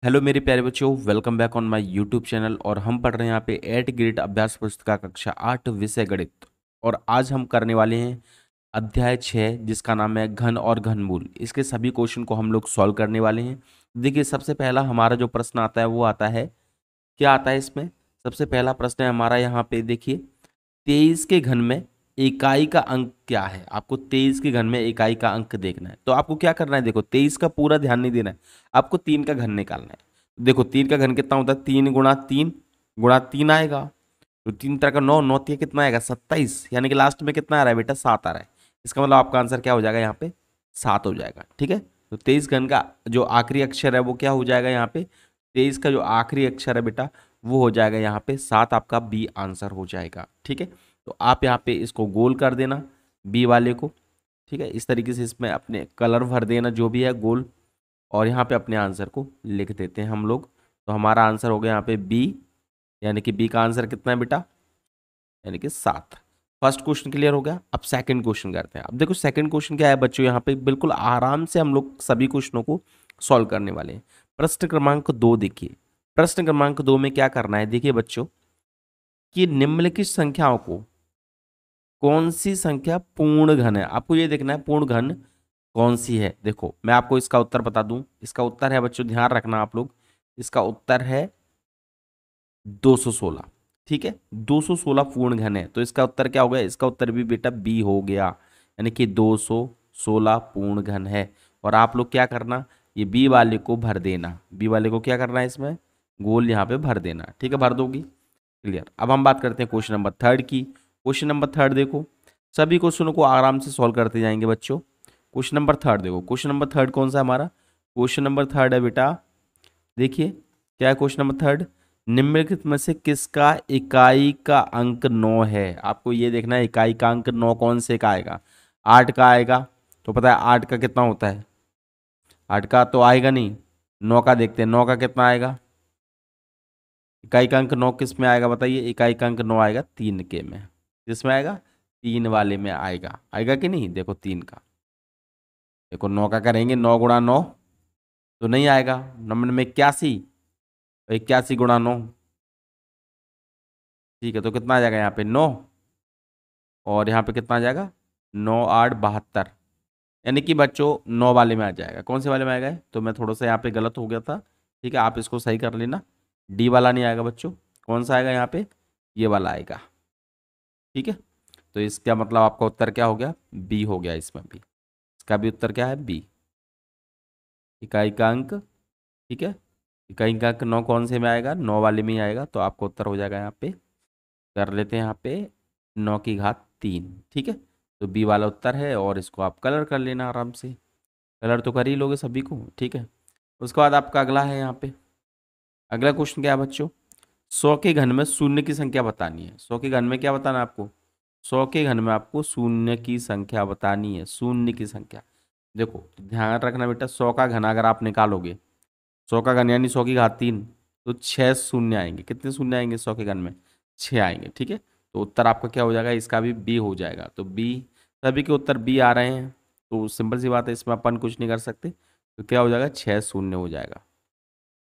Hello मेरे प्यारे बच्चों, welcome back on my YouTube channel. और हम पढ़ रहे हैं यहाँ पे 8 ग्रेड अभ्यास पुस्तिका कक्षा 8 विषय गणित। और आज हम करने वाले हैं अध्याय 6 जिसका नाम है घन और घनमूल। इसके सभी क्वेश्चन को हम लोग सॉल्व करने वाले हैं। देखिए, सबसे पहला हमारा जो प्रश्न आता है वो आता है, क्या आता है इसमें। सबसे पहला प्रश्न है हमारा यहाँ पे, देखिए 23 के घन में इकाई का अंक क्या है। आपको 23 के घन में इकाई का अंक देखना है, तो आपको क्या करना है, देखो 23 का पूरा ध्यान नहीं देना है, आपको 3 का घन निकालना है। देखो 3 का घन कितना होता है, 3 गुणा 3 आएगा, तो 3 3 9, 9 कितना आएगा 27, यानी कि लास्ट में कितना आ रहा है बेटा, 7 आ रहा है। इसका मतलब आपका आंसर क्या हो जाएगा यहाँ पे, 7 हो जाएगा। ठीक है, तो 23 घन का जो आखिरी अक्षर है वो क्या हो जाएगा यहाँ पे, 23 का जो आखिरी अक्षर है बेटा वो हो जाएगा यहाँ पे 7, आपका बी आंसर हो जाएगा। ठीक है, तो आप यहाँ पे इसको गोल कर देना बी वाले को। ठीक है, इस तरीके से इसमें अपने कलर भर देना जो भी है गोल, और यहाँ पे अपने आंसर को लिख देते हैं हम लोग। तो हमारा आंसर हो गया यहाँ पे बी, यानी कि बी का आंसर कितना है बेटा, यानी कि 7। फर्स्ट क्वेश्चन क्लियर हो गया। अब सेकंड क्वेश्चन करते हैं। अब देखो सेकंड क्वेश्चन क्या है बच्चों, यहाँ पे बिल्कुल आराम से हम लोग सभी क्वेश्चनों को सॉल्व करने वाले हैं। प्रश्न क्रमांक 2 देखिए, प्रश्न क्रमांक 2 में क्या करना है, देखिए बच्चों कि निम्नलिखित संख्याओं को कौन सी संख्या पूर्ण घन है। आपको ये देखना है पूर्ण घन कौन सी है। देखो मैं आपको इसका उत्तर बता दूं, इसका उत्तर है बच्चों, ध्यान रखना आप लोग, इसका उत्तर है 216। ठीक है, 216 पूर्ण घन है, तो इसका उत्तर क्या हो गया, इसका उत्तर भी बेटा बी हो गया, यानी कि 216 पूर्ण घन है। और आप लोग क्या करना, ये बी वाले को भर देना, बी वाले को क्या करना है, इसमें गोल यहाँ पे भर देना। ठीक है, भर दोगी, क्लियर। अब हम बात करते हैं क्वेश्चन नंबर 3 की। क्वेश्चन नंबर 3 देखो, सभी क्वेश्चनों को आराम से सॉल्व करते जाएंगे बच्चों। क्वेश्चन नंबर 3 देखो, क्वेश्चन नंबर 3 कौन सा हमारा, क्वेश्चन नंबर 3 है बेटा, देखिए क्या है क्वेश्चन नंबर 3, निम्नलिखित में से किसका इकाई का अंक 9 है। आपको ये देखना है इकाई का अंक 9 कौन से का आएगा, 8 का आएगा। तो पता है 8 का कितना होता है, 8 का तो आएगा नहीं, 9 का देखते हैं, 9 का कितना आएगा, इकाई का अंक 9 किस में आएगा बताइए, इकाई का अंक 9 आएगा 3 के में, किसमें आएगा, 3 वाले में आएगा, आएगा कि नहीं। देखो 3 का, देखो 9 का करेंगे 9 गुणा 9 तो नहीं आएगा, नंबर में 81, 81 गुणा 9, ठीक है, तो कितना आ जाएगा यहाँ पे 9, और यहाँ पे कितना आ जाएगा 9 8 72, यानी कि बच्चों 9 वाले में आ जाएगा। कौन से वाले में आएगा, तो मैं थोड़ा सा यहाँ पे गलत हो गया था, ठीक है, आप इसको सही कर लेना। डी वाला नहीं आएगा बच्चों, कौन सा आएगा यहाँ पे, ये वाला आएगा। ठीक है, तो इसका मतलब आपका उत्तर क्या हो गया, बी हो गया, इसमें भी इसका भी उत्तर क्या है, बी, इकाई का अंक। ठीक है, इकाई का अंक 9 कौन से में आएगा, 9 वाले में ही आएगा, तो आपका उत्तर हो जाएगा यहाँ पे, कर लेते हैं यहाँ पे 9 की घात 3। ठीक है, तो बी वाला उत्तर है, और इसको आप कलर कर लेना आराम से, कलर तो कर ही लोगे सभी को। ठीक है, उसके बाद आपका अगला है यहाँ पे, अगला क्वेश्चन क्या है बच्चों, 100 के घन में शून्य की संख्या बतानी है। 100 के घन में क्या बताना है आपको, 100 के घन में आपको शून्य की संख्या बतानी है, शून्य की संख्या। देखो ध्यान रखना बेटा, 100 का घन अगर आप निकालोगे, 100 का घन यानी 100 की घात 3, तो 6 शून्य आएंगे। कितने शून्य आएंगे 100 के घन में, 6 आएंगे। ठीक है, तो उत्तर आपका क्या हो जाएगा, इसका भी बी हो जाएगा। तो बी, सभी के उत्तर बी आ रहे हैं, तो सिंपल सी बात है, इसमें अपन कुछ नहीं कर सकते, तो क्या हो जाएगा 6 शून्य हो जाएगा।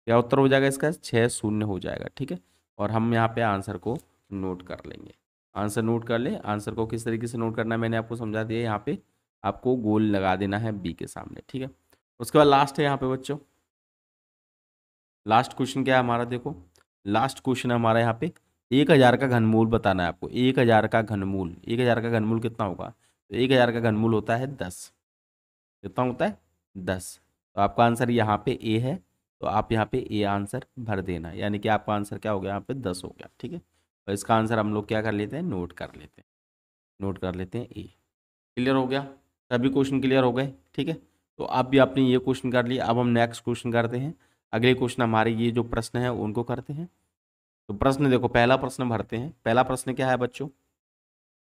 क्या उत्तर हो जाएगा इसका, 6 शून्य हो जाएगा। ठीक है, और हम यहाँ पे आंसर को नोट कर लेंगे। आंसर नोट कर ले, आंसर को किस तरीके से नोट करना है मैंने आपको समझा दिया। यहाँ पे आपको गोल लगा देना है बी के सामने। ठीक है, उसके बाद लास्ट है यहाँ पे बच्चों, लास्ट क्वेश्चन क्या है हमारा, देखो लास्ट क्वेश्चन है हमारा यहाँ पे, 1000 का घनमूल बताना है आपको। 1000 का घनमूल, 1000 का घनमूल कितना होगा, तो 1000 का घनमूल होता है 10। कितना होता है 10, तो आपका आंसर यहाँ पे ए है, तो आप यहाँ पे ए आंसर भर देना, यानी कि आपका आंसर क्या हो गया यहाँ पे 10 हो गया। ठीक है, और इसका आंसर हम लोग क्या कर लेते हैं, नोट कर लेते हैं, नोट कर लेते हैं ए। क्लियर हो गया, सभी क्वेश्चन क्लियर हो गए। ठीक है, तो आप भी आपने ये क्वेश्चन कर लिया। अब हम नेक्स्ट क्वेश्चन करते हैं, अगले क्वेश्चन हमारे ये जो प्रश्न है उनको करते हैं। तो प्रश्न देखो, पहला प्रश्न भरते हैं। पहला प्रश्न क्या है बच्चों,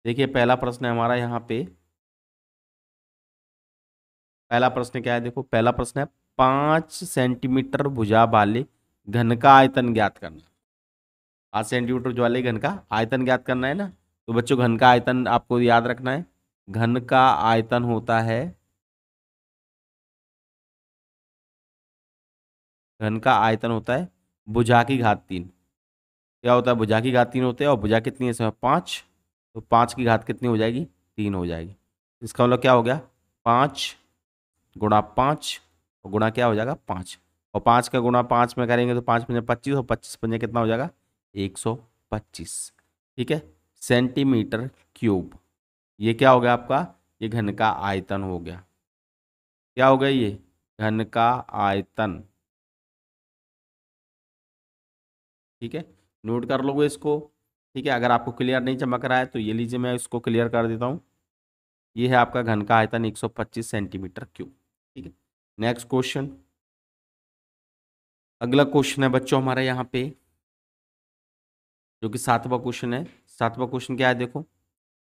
देखिए पहला प्रश्न है हमारा यहाँ पे, पहला प्रश्न क्या है, देखो पहला प्रश्न है 5 सेंटीमीटर भुजा वाले घन का आयतन ज्ञात करना। 5 सेंटीमीटर जो वाले घन का आयतन ज्ञात करना है ना, तो बच्चों घन का आयतन आपको याद रखना है, घन का आयतन होता है, घन का आयतन होता है भुजा की घात 3। क्या होता है, भुजा की घात 3 होते हैं, और भुजा कितनी है इसमें 5, तो 5 की घात कितनी हो जाएगी, 3 हो जाएगी। इसका मतलब क्या हो गया, 5 गुणा 5 और गुणा क्या हो जाएगा 5, और 5 का गुणा 5 में करेंगे तो 5 पंजे 25, और 25 पंजे कितना हो जाएगा 125। ठीक है, सेंटीमीटर क्यूब। ये क्या हो गया आपका, ये घन का आयतन हो गया। क्या हो गया, ये घन का आयतन। ठीक है, नोट कर लोगे इसको। ठीक है, अगर आपको क्लियर नहीं चमक रहा है तो ये लीजिए, मैं इसको क्लियर कर देता हूँ। ये है आपका घन का आयतन 125 सेंटीमीटर क्यूब। ठीक है, नेक्स्ट क्वेश्चन। अगला क्वेश्चन है बच्चों हमारा यहाँ पे, जो कि 7वां क्वेश्चन है। 7वां क्वेश्चन क्या है, देखो,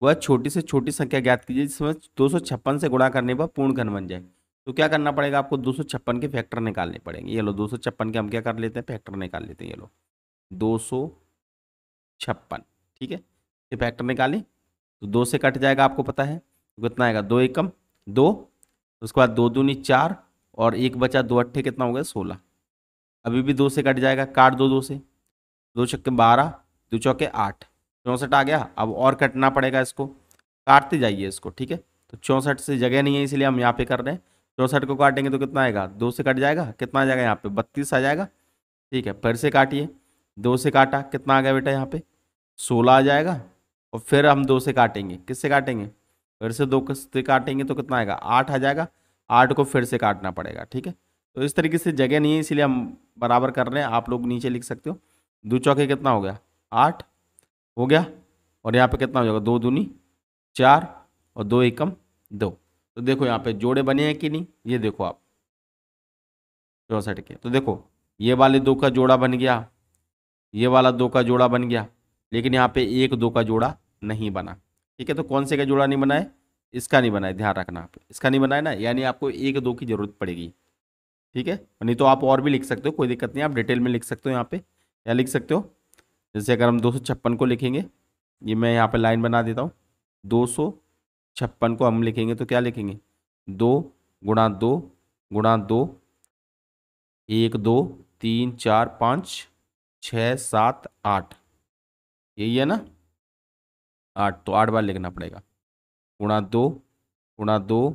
वह छोटी से छोटी संख्या ज्ञात कीजिए जिसमें 256 से गुणा करने पर पूर्ण घन बन जाए। तो क्या करना पड़ेगा आपको, 256 के फैक्टर निकालने पड़ेंगे। ये लो 256 के हम क्या कर लेते हैं, फैक्टर निकाल लेते हैं। ये लो 256। ठीक है, ये फैक्टर निकालें तो 2 से कट जाएगा, आपको पता है तो कितना आएगा, 2 एकम 2, उसके बाद 2 दूनी 4, और एक बचा 2 अट्ठे कितना हो गया 16। अभी भी 2 से कट जाएगा, काट दो 2 से, 2 छक्के 12, 2 चौके 8, 64 आ गया। अब और कटना पड़ेगा इसको, काटते जाइए इसको। ठीक है, तो 64 से जगह नहीं है इसलिए हम यहाँ पे कर रहे हैं। 64 को काटेंगे तो कितना आएगा, 2 से कट जाएगा, कितना आ जाएगा यहाँ पे 32 आ जाएगा। ठीक है, फिर से काटिए, 2 से काटा, कितना आ गया बेटा यहाँ पे 16 आ जाएगा। और फिर हम 2 से काटेंगे, किससे काटेंगे, फिर से 2 से काटेंगे तो कितना आएगा 8 आ जाएगा। 8 को फिर से काटना पड़ेगा। ठीक है, तो इस तरीके से जगह नहीं है इसलिए हम बराबर कर रहे हैं। आप लोग नीचे लिख सकते हो, 2 चौके कितना हो गया 8 हो गया, और यहाँ पे कितना हो जाएगा 2 दूनी 4, और 2 एकम 2। तो देखो यहाँ पे जोड़े बने हैं कि नहीं, ये देखो आप 64 के, तो देखो ये वाले 2 का जोड़ा बन गया, ये वाला 2 का जोड़ा बन गया, लेकिन यहाँ पे 1 2 का जोड़ा नहीं बना। ठीक है, तो कौन से का जोड़ा नहीं बना है, इसका नहीं बना है, ध्यान रखना आप, इसका नहीं बना है ना, यानी आपको 1 2 की जरूरत पड़ेगी। ठीक है, नहीं तो आप और भी लिख सकते हो, कोई दिक्कत नहीं, आप डिटेल में लिख सकते हो। यहाँ पे क्या लिख सकते हो, जैसे अगर हम 256 को लिखेंगे, ये मैं यहाँ पे लाइन बना देता हूँ, 256 को हम लिखेंगे तो क्या लिखेंगे, 2 गुणा 2 गुणा 2, 1 2 3 4 5 6 7 8, यही है ना 8, तो 8 बार लिखना पड़ेगा, गुणा 2 गुणा 2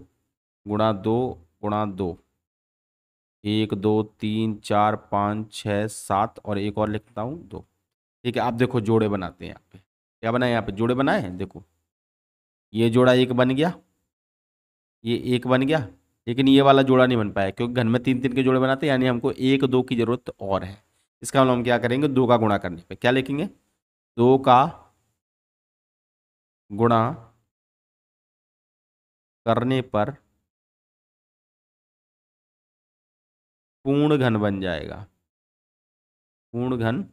गुणा 2 गुणा 2, 1 2 3 4 5 6 7, और एक और लिखता हूँ 2। ठीक है, आप देखो जोड़े बनाते हैं यहाँ पे, क्या बनाए यहाँ पे जोड़े बनाए हैं, देखो ये जोड़ा 1 बन गया, ये 1 बन गया, लेकिन ये वाला जोड़ा नहीं बन पाया क्योंकि घन में 3 3 के जोड़े बनाते हैं, यानी हमको 1 2 की जरूरत और है। इसका मतलब हम क्या करेंगे, 2 का गुणा करने पे क्या लिखेंगे, 2 का गुणा करने पर पूर्ण घन बन जाएगा, पूर्ण घन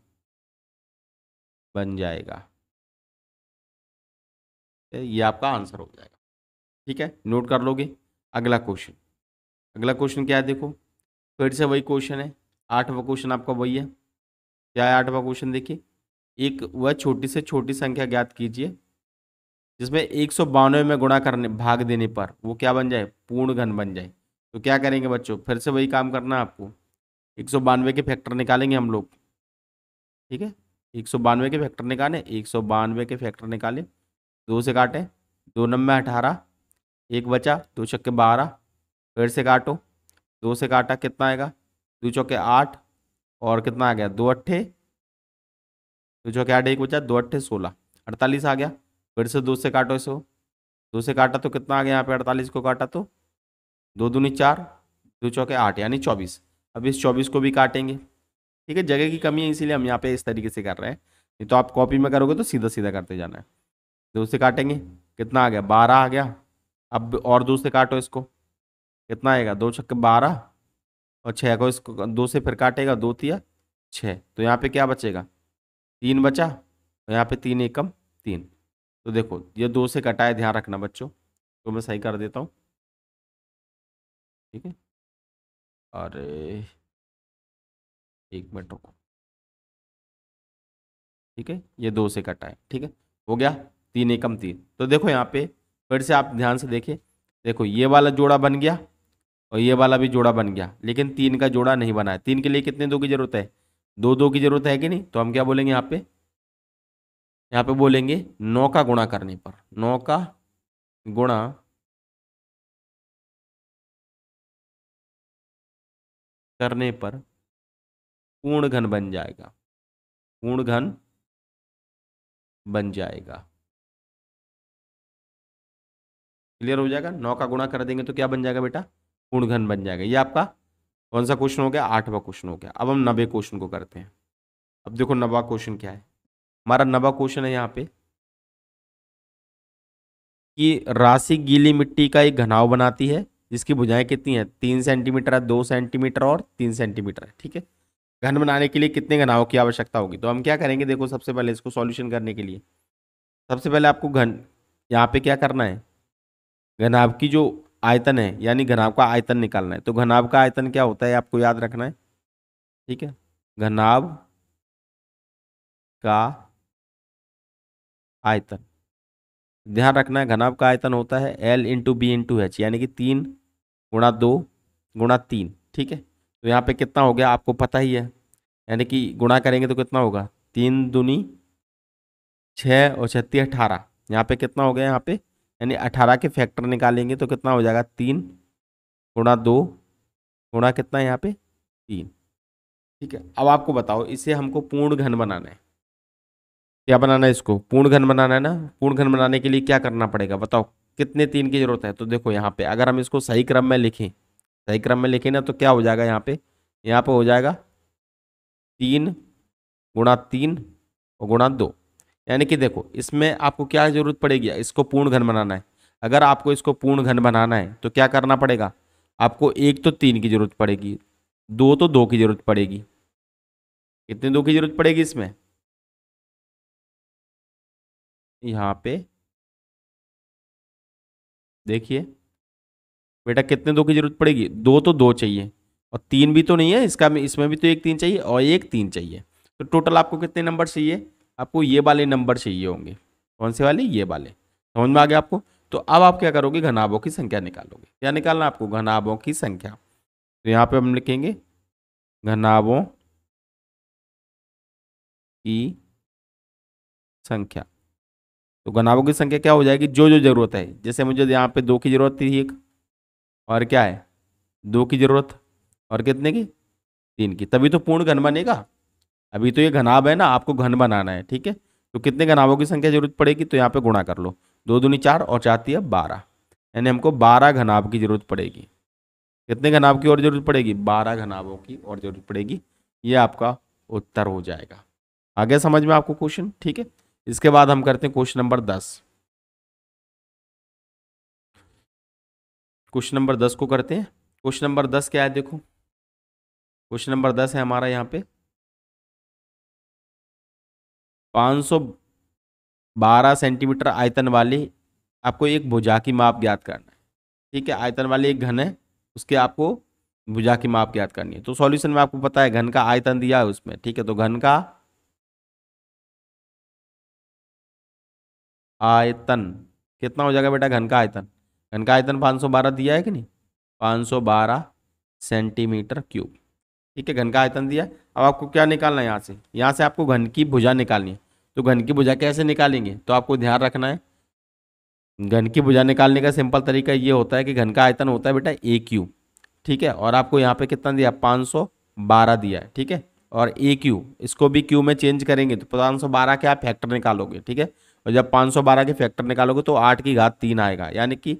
बन जाएगा। ये आपका आंसर हो जाएगा। ठीक है, नोट कर लोगे। अगला क्वेश्चन, अगला क्वेश्चन क्या है, देखो फिर से वही क्वेश्चन है, 8वां क्वेश्चन आपका वही है। क्या है 8वां क्वेश्चन, देखिए, एक वह छोटी से छोटी संख्या ज्ञात कीजिए जिसमें 192 में गुणा करने भाग देने पर वो क्या बन जाए, पूर्ण घन बन जाए। तो क्या करेंगे बच्चों, फिर से वही काम करना है आपको, 192 के फैक्टर निकालेंगे हम लोग। ठीक है, 192 के फैक्टर निकाले, 192 के फैक्टर निकाले, 2 से काटे, 2 नंबे 18, एक बचा, 2 छक्के 12, फिर से काटो, 2 से काटा कितना आएगा, 2 चौके 8, और कितना आ गया 2 अट्ठे, 2 चौके 8, एक बचा, 2 अट्ठे 16, 48 आ गया। फिर से 2 से काटो इसको, 2 से काटा तो कितना आ गया यहाँ पे, 48 को काटा तो 2 दूनी 4, 2 चौके 8 यानी 24। अब इस 24 को भी काटेंगे। ठीक है, जगह की कमी है इसीलिए हम यहाँ पे इस तरीके से कर रहे हैं, नहीं तो आप कॉपी में करोगे तो सीधा सीधा करते जाना है। 2 से काटेंगे, कितना आ गया 12 आ गया। अब और 2 से काटो इसको, कितना आएगा 2 छक्के 12, और 6 को इसको 2 से फिर काटेगा, 2 तिया 6, तो यहाँ पे क्या बचेगा 3 बचा, तो यहाँ पे 3 एकम 3। तो देखो ये 2 से कटाए, ध्यान रखना बच्चों, तो मैं सही कर देता हूँ। ठीक है, अरे एक मिनट रुको। ठीक है, ये 2 से कटाए, ठीक है, हो गया 3 एकम 3। तो देखो यहाँ पे फिर से आप ध्यान से देखिए, देखो ये वाला जोड़ा बन गया, और ये वाला भी जोड़ा बन गया, लेकिन 3 का जोड़ा नहीं बना है। 3 के लिए कितने 2 की जरूरत है? दो 2 की जरूरत है कि नहीं? तो हम क्या बोलेंगे यहाँ पे? यहाँ पे बोलेंगे 9 का गुणा करने पर, 9 का गुणा करने पर पूर्ण घन बन जाएगा, पूर्ण घन बन जाएगा। क्लियर हो जाएगा? 9 का गुणा कर देंगे तो क्या बन जाएगा बेटा? पूर्ण घन बन जाएगा। ये आपका कौन सा क्वेश्चन हो गया? 8वां क्वेश्चन हो गया। अब हम 90 क्वेश्चन को करते हैं। अब देखो 90 क्वेश्चन क्या है। हमारा 90 क्वेश्चन है यहाँ पे कि राशि गीली मिट्टी का एक घनाव बनाती है जिसकी भुजाएं कितनी है? 3 सेंटीमीटर है, 2 सेंटीमीटर और 3 सेंटीमीटर है। ठीक है, घन बनाने के लिए कितने घनाव की आवश्यकता होगी? तो हम क्या करेंगे, देखो सबसे पहले इसको सॉल्यूशन करने के लिए सबसे पहले आपको घन यहाँ पे क्या करना है, घनाभ की जो आयतन है यानी घनाभ का आयतन निकालना है। तो घनाभ का आयतन क्या होता है आपको याद रखना है। ठीक है, घनाभ का आयतन ध्यान रखना है, घनाभ का आयतन होता है L × B × H, यानी कि 3 × 2 × 3। ठीक है, तो यहाँ पे कितना हो गया आपको पता ही है, यानी कि गुणा करेंगे तो कितना होगा? 3 दूनी 6 और 36 18। यहाँ पे कितना हो गया? यहाँ पे यानी 18 के फैक्टर निकालेंगे तो कितना हो जाएगा? 3 × 2 गुणा कितना है यहाँ पे? 3। ठीक है, अब आपको बताओ इसे हमको पूर्ण घन बनाना है। क्या बनाना है? इसको पूर्ण घन बनाना है ना। पूर्ण घन बनाने के लिए क्या करना पड़ेगा बताओ? कितने 3 की जरूरत है? तो देखो यहाँ पे अगर हम इसको सही क्रम में लिखें, सही क्रम में लिखें ना, तो क्या हो जाएगा यहाँ पे? यहाँ पे हो जाएगा 3 × 3 और ×2। यानी कि देखो इसमें आपको क्या जरूरत पड़ेगी? इसको पूर्ण घन बनाना है। अगर आपको इसको पूर्ण घन बनाना है तो क्या करना पड़ेगा आपको? एक तो 3 की जरूरत पड़ेगी, दो तो 2 की जरूरत पड़ेगी। कितने 2 की जरूरत पड़ेगी इसमें? यहाँ पे देखिए बेटा, कितने 2 की जरूरत पड़ेगी? दो तो 2 चाहिए और 3 भी तो नहीं है इसका, इसमें भी तो एक 3 चाहिए और एक 3 चाहिए। तो टोटल आपको कितने नंबर चाहिए? आपको ये वाले नंबर चाहिए होंगे। कौन से वाले? ये वाले। समझ में आ गया आपको? तो अब आप क्या करोगे? घनाभों की संख्या निकालोगे। क्या निकालना है आपको? घनाभों की संख्या। तो यहाँ पे हम लिखेंगे घनाभों की संख्या। तो घनाभों की संख्या क्या हो जाएगी? जो जो जरूरत है, जैसे मुझे यहाँ पे 2 की जरूरत थी एक, और क्या है? 2 की जरूरत, और कितने की? 3 की। तभी तो पूर्ण घन बनेगा। अभी तो ये घनाभ है ना, आपको घन बनाना है। ठीक है, तो कितने घनाभों की संख्या जरूरत पड़ेगी? तो यहाँ पे गुणा कर लो, 2 दूनी 4 और 4 × 3 = 12, यानी हमको 12 घनाभ की जरूरत पड़ेगी। कितने घनाभ की और जरूरत पड़ेगी? 12 घनाभों की और जरूरत पड़ेगी। ये आपका उत्तर हो जाएगा। आ गया समझ में आपको क्वेश्चन? ठीक है, इसके बाद हम करते हैं क्वेश्चन नंबर 10। क्वेश्चन नंबर 10 को करते हैं। क्वेश्चन नंबर 10 क्या है? देखो क्वेश्चन नंबर 10 है हमारा यहाँ पे 512 सेंटीमीटर आयतन वाली आपको एक भुजा की माप ज्ञात करना है। ठीक है, आयतन वाली एक घन है, उसके आपको भुजा की माप ज्ञात करनी है। तो सॉल्यूशन में आपको पता है घन का आयतन दिया है उसमें। ठीक है, तो घन का आयतन कितना हो जाएगा बेटा? घन का आयतन, घन का आयतन 512 दिया है कि नहीं? 512 सेंटीमीटर क्यूब। ठीक है, घन का आयतन दिया है। अब आपको क्या निकालना है? यहाँ से आपको घन की भुजा निकालनी है। तो घन की भुजा कैसे निकालेंगे? तो आपको ध्यान रखना है, घन की भुजा निकालने का सिंपल तरीका ये होता है कि घन का आयतन होता है बेटा AQ। ठीक है, और आपको यहाँ पे कितना दिया? 512 दिया है। ठीक है, और AQ इसको भी Q में चेंज करेंगे तो 512 के आप फैक्टर निकालोगे। ठीक है, और जब 512 के फैक्टर निकालोगे तो 8 की घात 3 आएगा, यानी कि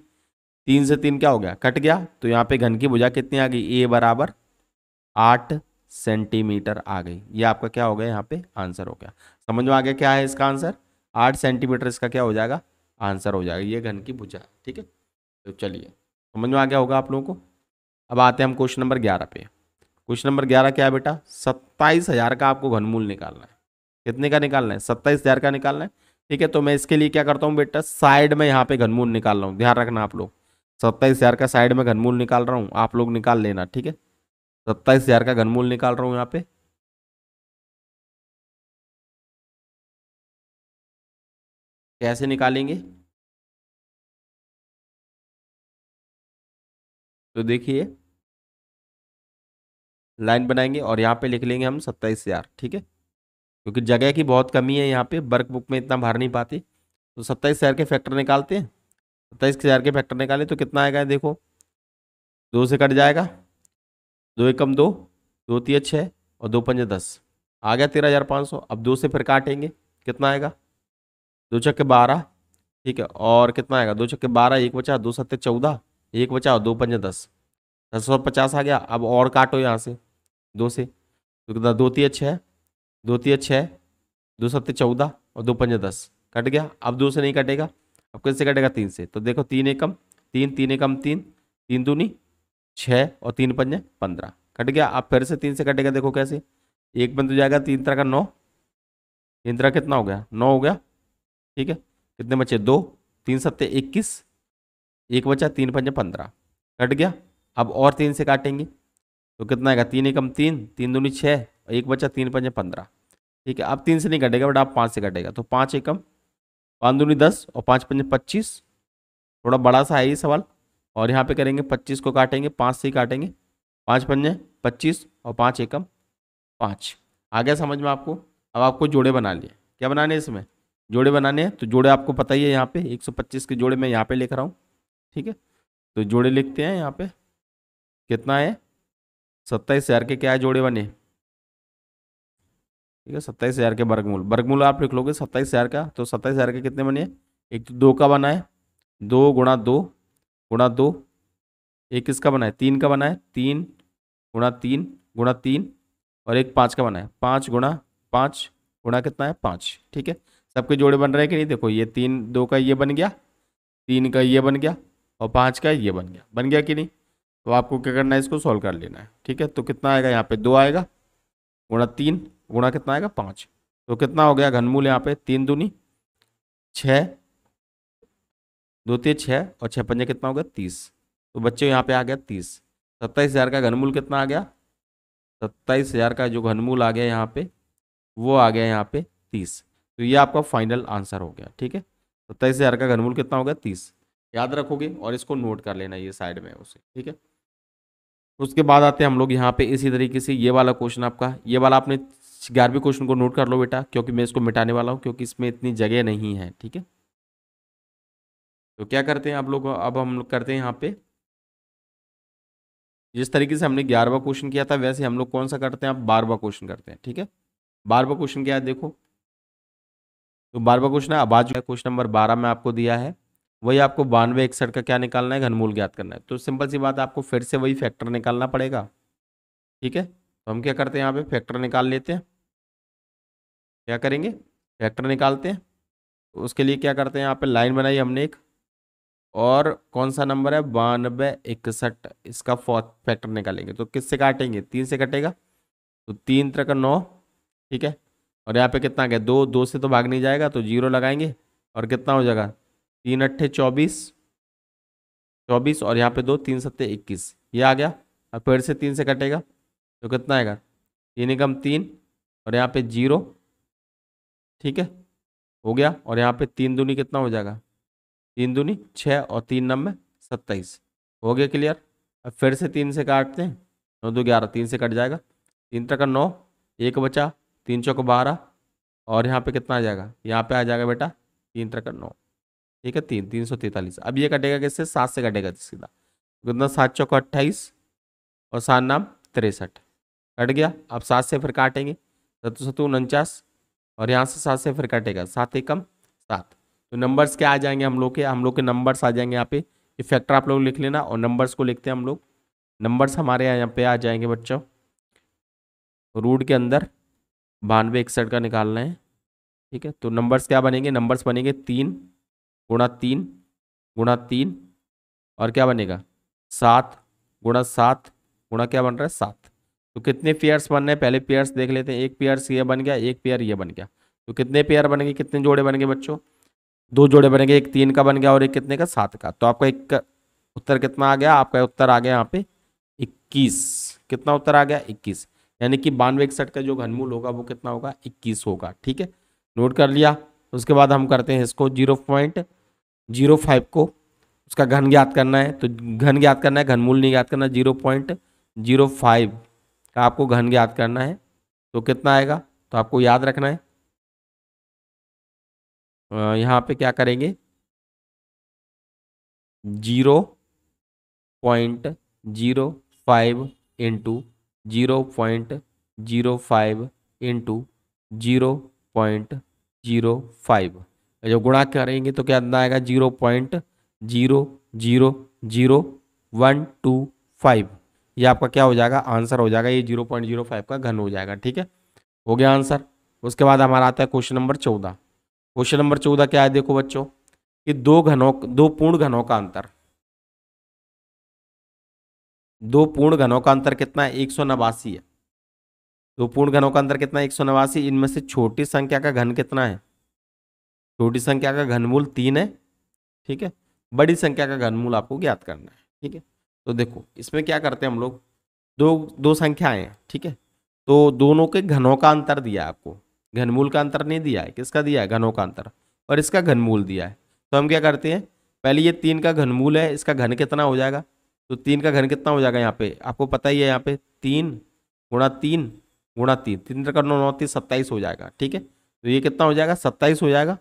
3 से 3 क्या हो गया? कट गया। तो यहाँ पे घन की भुजा कितनी आ गई? A = 8 सेंटीमीटर आ गई। ये आपका क्या हो गया? यहाँ पे आंसर हो गया। समझ में आ गया क्या है इसका आंसर? 8 सेंटीमीटर इसका क्या हो जाएगा? आंसर हो जाएगा। ये घन की भुजा। ठीक है, तो चलिए समझ में आ गया होगा आप लोगों को। अब आते हैं हम क्वेश्चन नंबर 11 पे। क्वेश्चन नंबर 11 क्या है बेटा? 27,000 का आपको घनमूल निकालना है। कितने का निकालना है? 27,000 का निकालना है। ठीक है, तो मैं इसके लिए क्या करता हूँ बेटा, साइड में यहाँ पे घनमूल निकाल रहा हूँ। ध्यान रखना आप लोग, 27,000 का साइड में घनमूल निकाल रहा हूँ, आप लोग निकाल लेना। ठीक है, 27,000 का घनमूल निकाल रहा हूँ यहाँ पे। कैसे निकालेंगे? तो देखिए लाइन बनाएंगे और यहाँ पे लिख लेंगे हम 27,000, ठीक है, क्योंकि जगह की बहुत कमी है यहाँ पे, वर्क बुक में इतना भर नहीं पाती। तो 27,000 के फैक्टर निकालते हैं। 27,000 के फैक्टर निकाले तो कितना आएगा देखो, 2 से कट जाएगा, 2 एकम 2, 2 तिया 6 और 2 पंजे 10, आ गया 13,500। अब 2 से फिर काटेंगे, कितना आएगा, 2 छक्के 12, ठीक है, और कितना आएगा, 2 छक्के 12, एक बचा, 2 सत्ते 14, एक बचा और 2 पंजे 10, 1050 आ गया। अब और काटो यहाँ से 2 से, तो कितना, 2 तिया 6, 2 तिया 6, 2 सत्ते 14 और 2 पंजे 10, कट गया। अब 2 से नहीं कटेगा, अब किससे कटेगा, 3 से। तो देखो 3 एकम 3, 3 एकम 3, 3 दूनी 6 और 3 पंजे 15, कट गया। अब फिर से 3 से कटेगा, देखो कैसे, एक बन तो जाएगा, 3 तरह का 9, 3 तरह कितना हो गया, 9 हो गया, ठीक है। कितने बचे, 2, 3 सत्ते 21, एक बचा, 3 पंजे 15, कट गया। अब और 3 से काटेंगे तो कितना आएगा, 3 एकम 3, 3 दूनी 6 और एक बचा, 3 पंजे 15, ठीक है। अब 3 से नहीं कटेगा बट आप 5 से कटेगा, तो 5 एकम 5 दूनी 10 और 5 पंजे 25, थोड़ा बड़ा सा है ये सवाल। और यहाँ पे करेंगे 25 को काटेंगे, 5 से ही काटेंगे, 5 पंजे 25 और 5 एकम 5, आ गया समझ में आपको। अब आपको जोड़े बना लिए, क्या बनाने हैं इसमें, जोड़े बनाने हैं। तो जोड़े आपको पता ही है, यहाँ पे 125 के जोड़े मैं यहाँ पे लिख रहा हूँ, ठीक है। तो जोड़े लिखते हैं यहाँ पे, कितना है, 27,000 के क्या है जोड़े बने, ठीक है, 27,000 के वर्गमूल, वर्गमूल आप लिख लोगे 27,000 का, तो 27,000 के कितने बने, एक तो 2 का बना है, 2 गुणा 2 गुणा 2, एक किसका बना है, 3 का बना है, 3 गुणा 3 गुणा 3, और एक 5 का बना है, 5 गुणा 5 गुणा कितना है, 5, ठीक है। सबके जोड़े बन रहे हैं कि नहीं, देखो ये 3, 2 का ये बन गया, 3 का ये बन गया और 5 का ये बन गया कि नहीं। तो आपको क्या करना है, इसको सॉल्व कर लेना है, ठीक है। तो कितना आएगा, यहाँ पे 2 आएगा, गुणा 3 गुणा कितना आएगा, 5, तो कितना हो गया घनमूल, यहाँ पे 3 दूनी 6, 2 तिया 6 और 6 पंजे कितना हो गया, 30। तो बच्चे यहाँ पे आ गया 30। 27,000 का घनमूल कितना आ गया, 27,000 का जो घनमूल आ गया यहाँ पे, वो आ गया यहाँ पे 30। तो ये आपका फाइनल आंसर हो गया, ठीक है। 27,000 का घनमूल कितना हो गया, 30, याद रखोगे और इसको नोट कर लेना ये साइड में उसे, ठीक है। उसके बाद आते हैं हम लोग यहाँ पे इसी तरीके से, ये वाला क्वेश्चन आपका, ये वाला आपने 11वें क्वेश्चन को नोट कर लो बेटा, क्योंकि मैं इसको मिटाने वाला हूँ, क्योंकि इसमें इतनी जगह नहीं है, ठीक है। तो क्या करते हैं आप लोग, अब हम लोग करते हैं यहाँ पे, जिस तरीके से हमने 11वां क्वेश्चन किया था वैसे हम लोग कौन सा करते हैं, अब 12वां क्वेश्चन करते हैं, ठीक है। 12वां क्वेश्चन क्या है देखो, तो 12वां क्वेश्चन है, अब आज क्वेश्चन नंबर 12 में आपको दिया है, वही आपको 92 61 का क्या निकालना है, घनमूल ज्ञात करना है। तो सिंपल सी बात है, आपको फिर से वही फैक्टर निकालना पड़ेगा, ठीक है। तो हम क्या करते हैं, यहाँ पे फैक्टर निकाल लेते हैं, क्या करेंगे, फैक्टर निकालते हैं। तो उसके लिए क्या करते हैं, यहाँ पे लाइन बनाई हमने एक, और कौन सा नंबर है, 92 61, इसका फोर्थ फैक्टर निकालेंगे। तो किससे काटेंगे, 3 से कटेगा, तो 3 3 का 9, ठीक है। और यहाँ पे कितना आ गया, 2, 2 से तो भाग नहीं जाएगा, तो 0 लगाएंगे, और कितना हो जाएगा, 3 अट्ठे 24, 24 और यहाँ पे 2, 3 सत्ते 21, ये आ गया। अब फिर से 3 से कटेगा, तो कितना आएगा, 3 एकम 3 और यहाँ पे 0, ठीक है, हो गया। और यहाँ पे 3 दूनी कितना हो जाएगा, 3 दूनी 6 और 3 नंबे 27, हो गया क्लियर। अब फिर से 3 से काटते हैं, 9 2 11, 3 से कट जाएगा, 3 3 का 9, एक बचा, 3 चौक 12, और यहाँ पे कितना आ जाएगा, यहाँ पे आ जाएगा बेटा 3 3 का 9, ठीक है, 343। अब ये कटेगा किससे, 7 से कटेगा सीधा, कितना, 7 चौक 28 और 7 नाम 63, कट गया। अब 7 से फिर काटेंगे, 7 7 49, और यहाँ से 7 से फिर कटेगा, 7 एकम 7। तो नंबर्स क्या आ जाएंगे हम लोग के नंबर्स आ जाएंगे यहाँ पे, ये फैक्टर आप लोग लिख लेना, और नंबर्स को लिखते हैं हम लोग, नंबर्स हमारे यहाँ पे आ जाएंगे बच्चों, रूट के अंदर 92 61 का निकालना है, ठीक है। तो नंबर्स क्या बनेंगे, नंबर्स बनेंगे 3 गुणा 3 गुणा 3, और क्या बनेगा 7 गुणा 7 गुणा क्या बन रहा है 7। तो कितने पेयर्स बन रहे हैं, पहले पेयर्स देख लेते हैं, एक पेयर्स ये बन गया, एक पेयर ये बन गया। तो कितने पेयर बनेंगे, कितने जोड़े बनेंगे बच्चों, 2 जोड़े बनेंगे, एक 3 का बन गया और एक कितने का 7 का। तो आपका एक उत्तर कितना आ गया, आपका उत्तर आ गया यहाँ पे 21। कितना उत्तर आ गया 21, यानी कि 92 61 का जो घनमूल होगा वो कितना होगा 21 होगा, ठीक है। नोट कर लिया। उसके बाद हम करते हैं इसको 0.05 को उसका घन ज्ञात करना है, तो घन ज्ञात करना है, घनमूल नहीं ज्ञात करना। 0.05 का आपको घन ज्ञात करना है, तो कितना आएगा, तो आपको याद रखना है। यहाँ पे क्या करेंगे, 0.05 इंटू 0.05 इंटू 0.05, जो गुणा करेंगे तो क्या आएगा, 0.0000125। ये आपका क्या हो जाएगा, आंसर हो जाएगा, ये 0.05 का घन हो जाएगा। ठीक है, हो गया आंसर। उसके बाद हमारा आता है क्वेश्चन नंबर 14। क्वेश्चन नंबर 14 क्या है, देखो बच्चों, कि दो पूर्ण घनों का अंतर, दो पूर्ण घनों का अंतर कितना है, 189 है। दो पूर्ण घनों का अंतर कितना है, 189। इनमें से छोटी संख्या का घन कितना है, छोटी संख्या का घनमूल 3 है। ठीक है, बड़ी संख्या का घनमूल आपको ज्ञात करना है। ठीक है, तो देखो इसमें क्या करते हैं हम लोग, दो दो संख्याएं हैं। ठीक है, तो दोनों के घनों का अंतर दिया है आपको, घनमूल का अंतर नहीं दिया है, किसका दिया है, घनों का अंतर, और इसका घनमूल दिया है। तो हम क्या करते हैं, पहले ये 3 का घनमूल है, इसका घन कितना हो जाएगा, तो 3 का घन कितना हो जाएगा, यहाँ पे आपको पता ही है, यहाँ पे 3 गुणा 3 गुणा 3, 3 का 9 30 27 हो जाएगा। ठीक है, तो ये कितना हो जाएगा, 27 हो जाएगा।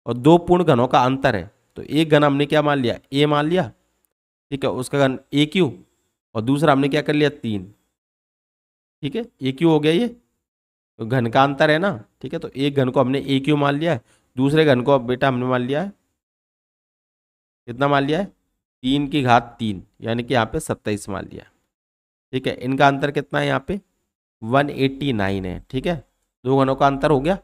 और दो पूर्ण घनों का अंतर है, तो एक घन हमने क्या मान लिया, ए मान लिया। ठीक है, उसका घन ए क्यू, और दूसरा हमने क्या कर लिया, 3। ठीक है, ए क्यू हो गया ये, तो घन का अंतर है ना। ठीक है, तो एक घन को हमने ए क्यू मान लिया है, दूसरे घन को अब बेटा हमने मान लिया है, कितना मान लिया है, 3 की घात 3, यानी कि यहाँ पे 27 मान लिया। ठीक है, इनका अंतर कितना है, यहाँ पे 189 है। ठीक है, दो घनों का अंतर हो गया।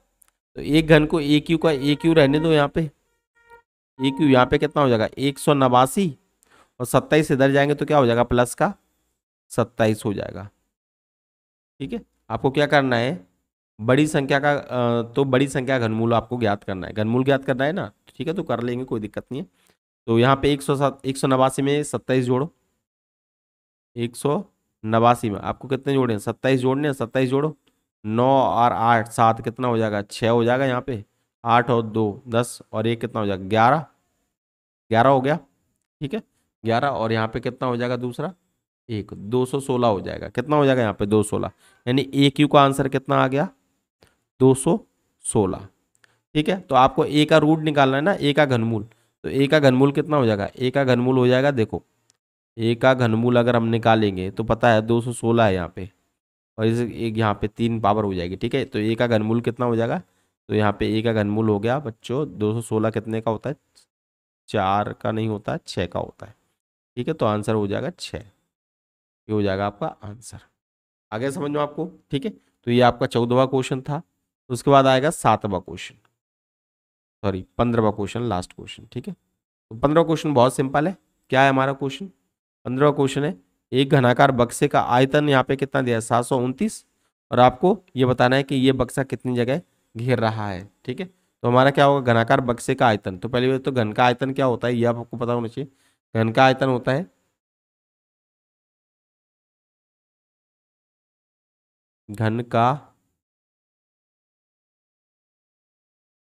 तो एक घन को ए क्यू का ए क्यू रहने दो, यहाँ पे ए क्यू यहाँ पे कितना हो जाएगा, 189, और 27 इधर जाएंगे तो क्या हो जाएगा, प्लस का 27 हो जाएगा। ठीक है, आपको क्या करना है, बड़ी संख्या का तो बड़ी संख्या घनमूल आपको ज्ञात करना है, घनमूल ज्ञात करना है ना। ठीक है, तो कर लेंगे, कोई दिक्कत नहीं है। तो यहाँ पे 189 में 27 जोड़ो, 189 में आपको कितने जोड़े हैं, 27 जोड़ने हैं, 27 जोड़ो, 9 और 8 7 कितना हो जाएगा, 6 हो जाएगा। यहाँ पे 8 और 2 10, और 1 कितना हो जाएगा, 11, 11 हो गया। ठीक है, 11, और यहाँ पे कितना हो जाएगा दूसरा, 1 216 हो जाएगा। कितना हो जाएगा यहाँ पे, 216, यानी ए क्यू का आंसर कितना आ गया, 216। ठीक है, तो आपको ए का रूट निकालना है ना, ए का घनमूल, तो ए का घनमूल कितना हो जाएगा, ए का घनमूल हो जाएगा, देखो ए का घनमूल अगर हम निकालेंगे तो पता है 216 है यहाँ पे, और इस एक यहाँ पे 3 पावर हो जाएगी। ठीक है, तो ए का घनमूल कितना हो जाएगा, तो यहाँ पे ए का घनमूल हो गया बच्चों 216, कितने का होता है, 4 का नहीं होता है, 6 का होता है। ठीक है, तो आंसर हो जाएगा 6, ये हो जाएगा आपका आंसर। आगे समझ में आपको। ठीक है, तो ये आपका 14वां क्वेश्चन था। उसके बाद आएगा 7वां क्वेश्चन, सॉरी 15वां क्वेश्चन, लास्ट क्वेश्चन। ठीक है, तो 15वां क्वेश्चन बहुत सिंपल है। क्या है हमारा क्वेश्चन, 15वां क्वेश्चन है, एक घनाकार बक्से का आयतन यहाँ पे कितना दिया है, 729, और आपको ये बताना है कि ये बक्सा कितनी जगह घेर रहा है। ठीक है, तो हमारा क्या होगा, घनाकार बक्से का आयतन, तो पहले तो घन का आयतन क्या होता है ये आपको पता होना चाहिए। घन का आयतन होता है, घन का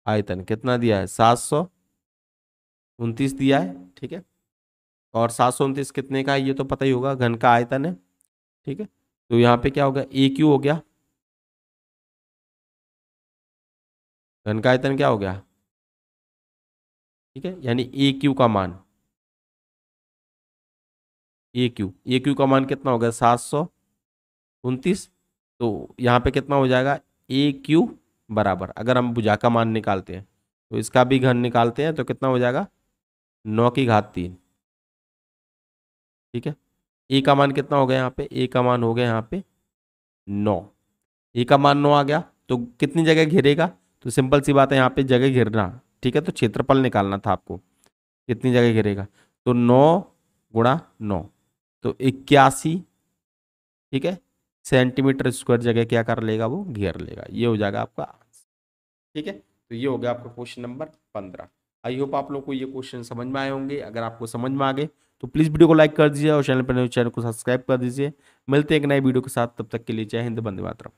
आयतन कितना दिया है, 729 दिया है। ठीक है, और 729 कितने का है ये तो पता ही होगा, घन का आयतन है। ठीक है, तो यहाँ पे क्या होगा, ए क्यू हो गया, घन का आयतन क्या हो गया। ठीक है, यानी ए क्यू का मान, ए क्यू का मान कितना हो गया, 729। तो यहाँ पे कितना हो जाएगा, ए क्यू बराबर, अगर हम भुजा का मान निकालते हैं तो इसका भी घन निकालते हैं, तो कितना हो जाएगा, 9 की घात 3। ठीक है, ए का मान कितना हो गया यहाँ पे, ए का मान हो गया यहाँ पे 9, ए का मान 9 आ गया, तो कितनी जगह घेरेगा, तो सिंपल सी बात है, यहाँ पे जगह घेरना। ठीक है, तो क्षेत्रफल निकालना था आपको, कितनी जगह घेरेगा, तो 9 × 9, तो 81, ठीक है, सेंटीमीटर स्क्वायर जगह क्या कर लेगा, वो घेर लेगा। ये हो जाएगा आपका आंसर। ठीक है, तो ये हो गया आपका क्वेश्चन नंबर 15। आई होप आप लोग को ये क्वेश्चन समझ में आए होंगे। अगर आपको समझ में आ गए तो प्लीज़ वीडियो को लाइक कर दीजिए, और चैनल पर नए चैनल को सब्सक्राइब कर दीजिए। मिलते हैं एक नए वीडियो के साथ, तब तक के लिए जय हिंद, वंदे मातरम।